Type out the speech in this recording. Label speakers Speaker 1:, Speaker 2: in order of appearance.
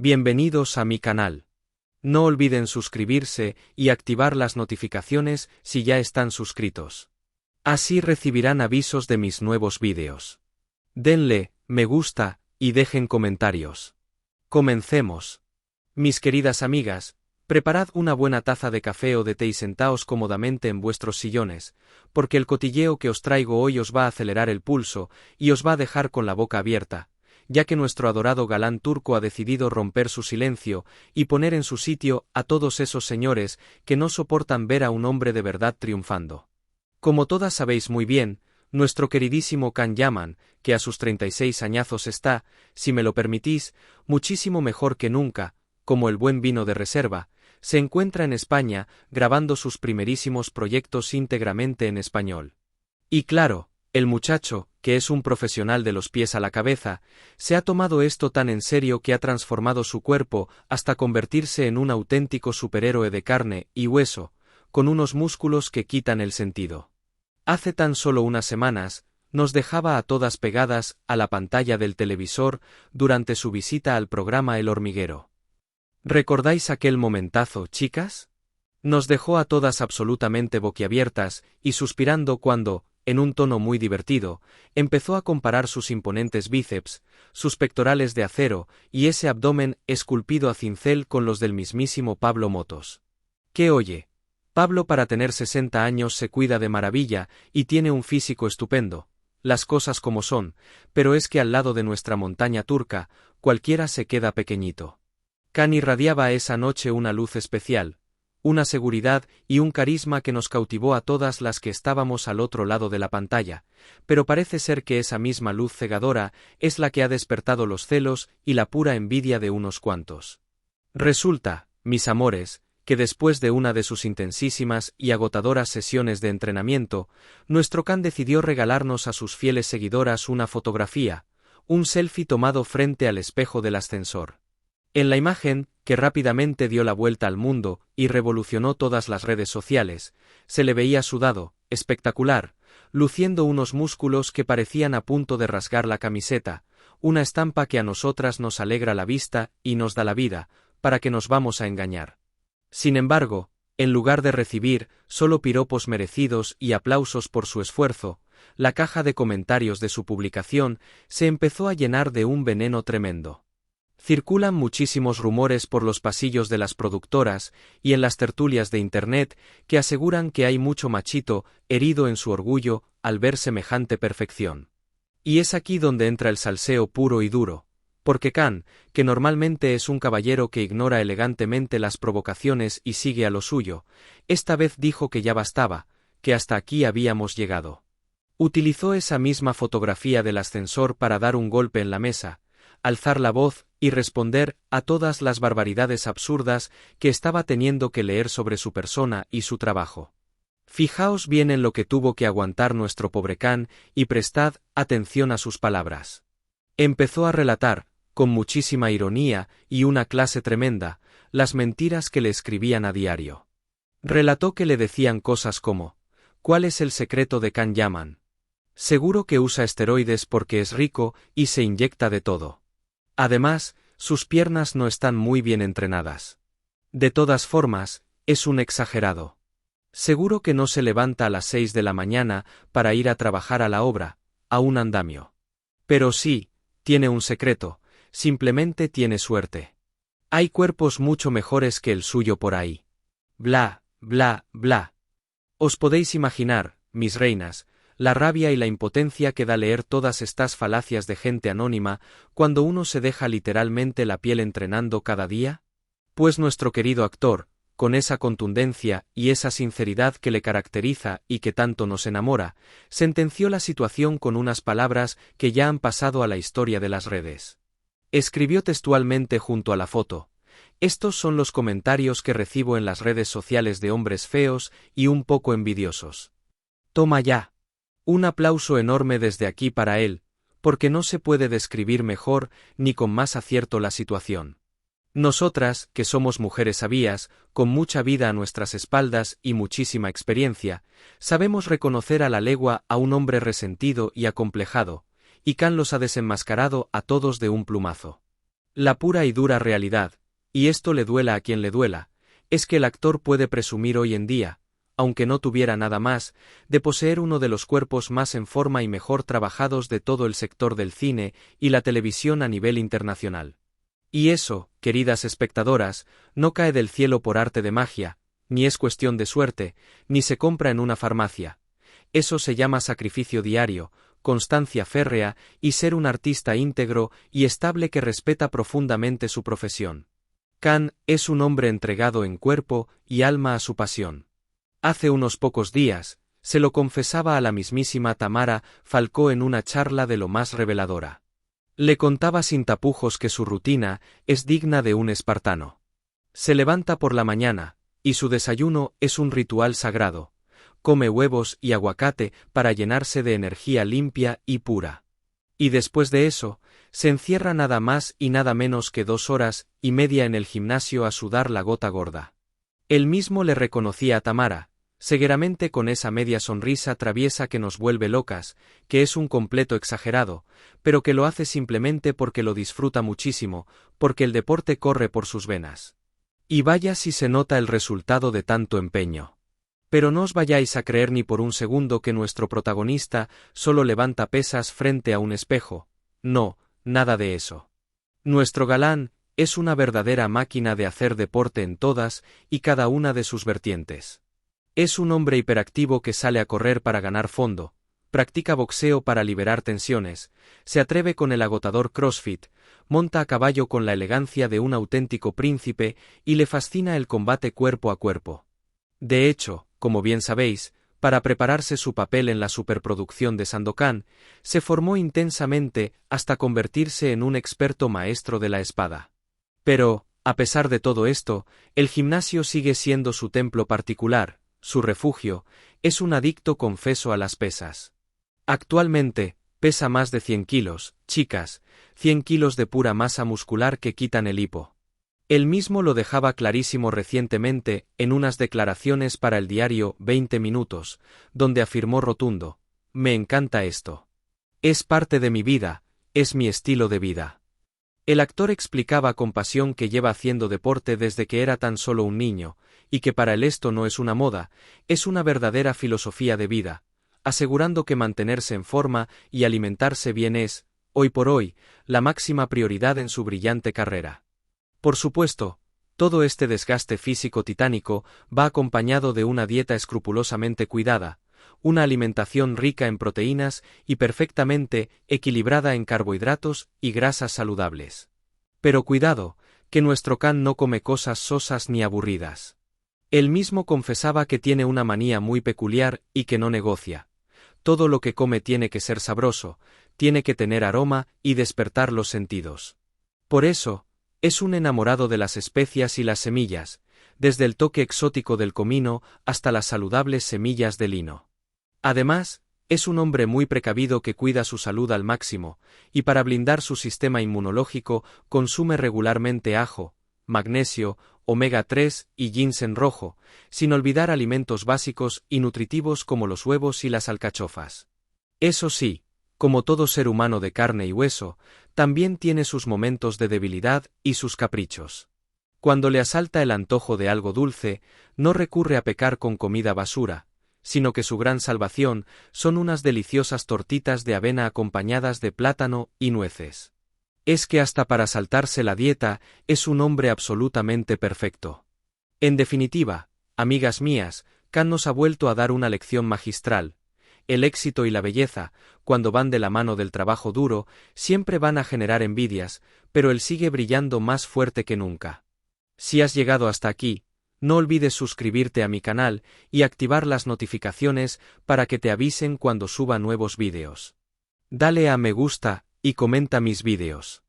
Speaker 1: Bienvenidos a mi canal. No olviden suscribirse y activar las notificaciones si ya están suscritos. Así recibirán avisos de mis nuevos vídeos. Denle me gusta y dejen comentarios. Comencemos. Mis queridas amigas, preparad una buena taza de café o de té y sentaos cómodamente en vuestros sillones, porque el cotilleo que os traigo hoy os va a acelerar el pulso y os va a dejar con la boca abierta, ya que nuestro adorado galán turco ha decidido romper su silencio y poner en su sitio a todos esos señores que no soportan ver a un hombre de verdad triunfando. Como todas sabéis muy bien, nuestro queridísimo Can Yaman, que a sus 36 añazos está, si me lo permitís, muchísimo mejor que nunca, como el buen vino de reserva, se encuentra en España grabando sus primerísimos proyectos íntegramente en español. Y claro, el muchacho, que es un profesional de los pies a la cabeza, se ha tomado esto tan en serio que ha transformado su cuerpo hasta convertirse en un auténtico superhéroe de carne y hueso, con unos músculos que quitan el sentido. Hace tan solo unas semanas, nos dejaba a todas pegadas a la pantalla del televisor durante su visita al programa El Hormiguero. ¿Recordáis aquel momentazo, chicas? Nos dejó a todas absolutamente boquiabiertas y suspirando cuando, en un tono muy divertido, empezó a comparar sus imponentes bíceps, sus pectorales de acero y ese abdomen esculpido a cincel con los del mismísimo Pablo Motos. ¿Qué oye? Pablo para tener 60 años se cuida de maravilla y tiene un físico estupendo, las cosas como son, pero es que al lado de nuestra montaña turca, cualquiera se queda pequeñito. Can irradiaba esa noche una luz especial, una seguridad y un carisma que nos cautivó a todas las que estábamos al otro lado de la pantalla, pero parece ser que esa misma luz cegadora es la que ha despertado los celos y la pura envidia de unos cuantos. Resulta, mis amores, que después de una de sus intensísimas y agotadoras sesiones de entrenamiento, nuestro Can decidió regalarnos a sus fieles seguidoras una fotografía, un selfie tomado frente al espejo del ascensor. En la imagen, que rápidamente dio la vuelta al mundo y revolucionó todas las redes sociales, se le veía sudado, espectacular, luciendo unos músculos que parecían a punto de rasgar la camiseta, una estampa que a nosotras nos alegra la vista y nos da la vida, ¿para qué nos vamos a engañar? Sin embargo, en lugar de recibir solo piropos merecidos y aplausos por su esfuerzo, la caja de comentarios de su publicación se empezó a llenar de un veneno tremendo. Circulan muchísimos rumores por los pasillos de las productoras y en las tertulias de Internet que aseguran que hay mucho machito herido en su orgullo al ver semejante perfección. Y es aquí donde entra el salseo puro y duro, porque Can, que normalmente es un caballero que ignora elegantemente las provocaciones y sigue a lo suyo, esta vez dijo que ya bastaba, que hasta aquí habíamos llegado. Utilizó esa misma fotografía del ascensor para dar un golpe en la mesa, alzar la voz y responder a todas las barbaridades absurdas que estaba teniendo que leer sobre su persona y su trabajo. Fijaos bien en lo que tuvo que aguantar nuestro pobre Can y prestad atención a sus palabras. Empezó a relatar, con muchísima ironía y una clase tremenda, las mentiras que le escribían a diario. Relató que le decían cosas como: ¿cuál es el secreto de Can Yaman? Seguro que usa esteroides porque es rico y se inyecta de todo. Además, sus piernas no están muy bien entrenadas. De todas formas, es un exagerado. Seguro que no se levanta a las 6 de la mañana para ir a trabajar a la obra, a un andamio. Pero sí, tiene un secreto, simplemente tiene suerte. Hay cuerpos mucho mejores que el suyo por ahí. Bla, bla, bla. Os podéis imaginar, mis reinas, la rabia y la impotencia que da leer todas estas falacias de gente anónima cuando uno se deja literalmente la piel entrenando cada día. Pues nuestro querido actor, con esa contundencia y esa sinceridad que le caracteriza y que tanto nos enamora, sentenció la situación con unas palabras que ya han pasado a la historia de las redes. Escribió textualmente junto a la foto: estos son los comentarios que recibo en las redes sociales de hombres feos y un poco envidiosos. Toma ya. Un aplauso enorme desde aquí para él, porque no se puede describir mejor ni con más acierto la situación. Nosotras, que somos mujeres sabias, con mucha vida a nuestras espaldas y muchísima experiencia, sabemos reconocer a la legua a un hombre resentido y acomplejado, y Can los ha desenmascarado a todos de un plumazo. La pura y dura realidad, y esto le duela a quien le duela, es que el actor puede presumir hoy en día, aunque no tuviera nada más, de poseer uno de los cuerpos más en forma y mejor trabajados de todo el sector del cine y la televisión a nivel internacional. Y eso, queridas espectadoras, no cae del cielo por arte de magia, ni es cuestión de suerte, ni se compra en una farmacia. Eso se llama sacrificio diario, constancia férrea y ser un artista íntegro y estable que respeta profundamente su profesión. Khan es un hombre entregado en cuerpo y alma a su pasión. Hace unos pocos días, se lo confesaba a la mismísima Tamara Falcó en una charla de lo más reveladora. Le contaba sin tapujos que su rutina es digna de un espartano. Se levanta por la mañana, y su desayuno es un ritual sagrado. Come huevos y aguacate para llenarse de energía limpia y pura. Y después de eso, se encierra nada más y nada menos que 2 horas y media en el gimnasio a sudar la gota gorda. Él mismo le reconocía a Tamara, cegueramente con esa media sonrisa traviesa que nos vuelve locas, que es un completo exagerado, pero que lo hace simplemente porque lo disfruta muchísimo, porque el deporte corre por sus venas. Y vaya si se nota el resultado de tanto empeño. Pero no os vayáis a creer ni por un segundo que nuestro protagonista solo levanta pesas frente a un espejo. No, nada de eso. Nuestro galán es una verdadera máquina de hacer deporte en todas y cada una de sus vertientes. Es un hombre hiperactivo que sale a correr para ganar fondo, practica boxeo para liberar tensiones, se atreve con el agotador CrossFit, monta a caballo con la elegancia de un auténtico príncipe y le fascina el combate cuerpo a cuerpo. De hecho, como bien sabéis, para prepararse su papel en la superproducción de Sandokan, se formó intensamente hasta convertirse en un experto maestro de la espada. Pero, a pesar de todo esto, el gimnasio sigue siendo su templo particular, su refugio, es un adicto confeso a las pesas. Actualmente, pesa más de 100 kilos, chicas, 100 kilos de pura masa muscular que quitan el hipo. Él mismo lo dejaba clarísimo recientemente en unas declaraciones para el diario 20 Minutos, donde afirmó rotundo: «Me encanta esto. Es parte de mi vida, es mi estilo de vida». El actor explicaba con pasión que lleva haciendo deporte desde que era tan solo un niño, y que para él esto no es una moda, es una verdadera filosofía de vida, asegurando que mantenerse en forma y alimentarse bien es, hoy por hoy, la máxima prioridad en su brillante carrera. Por supuesto, todo este desgaste físico titánico va acompañado de una dieta escrupulosamente cuidada, una alimentación rica en proteínas y perfectamente equilibrada en carbohidratos y grasas saludables. Pero cuidado, que nuestro Khan no come cosas sosas ni aburridas. Él mismo confesaba que tiene una manía muy peculiar y que no negocia. Todo lo que come tiene que ser sabroso, tiene que tener aroma y despertar los sentidos. Por eso, es un enamorado de las especias y las semillas, desde el toque exótico del comino hasta las saludables semillas de lino. Además, es un hombre muy precavido que cuida su salud al máximo, y para blindar su sistema inmunológico consume regularmente ajo, magnesio, omega 3 y ginseng rojo, sin olvidar alimentos básicos y nutritivos como los huevos y las alcachofas. Eso sí, como todo ser humano de carne y hueso, también tiene sus momentos de debilidad y sus caprichos. Cuando le asalta el antojo de algo dulce, no recurre a pecar con comida basura, sino que su gran salvación son unas deliciosas tortitas de avena acompañadas de plátano y nueces. Es que hasta para saltarse la dieta es un hombre absolutamente perfecto. En definitiva, amigas mías, Khan nos ha vuelto a dar una lección magistral. El éxito y la belleza, cuando van de la mano del trabajo duro, siempre van a generar envidias, pero él sigue brillando más fuerte que nunca. Si has llegado hasta aquí, no olvides suscribirte a mi canal y activar las notificaciones para que te avisen cuando suba nuevos vídeos. Dale a me gusta y comenta mis vídeos.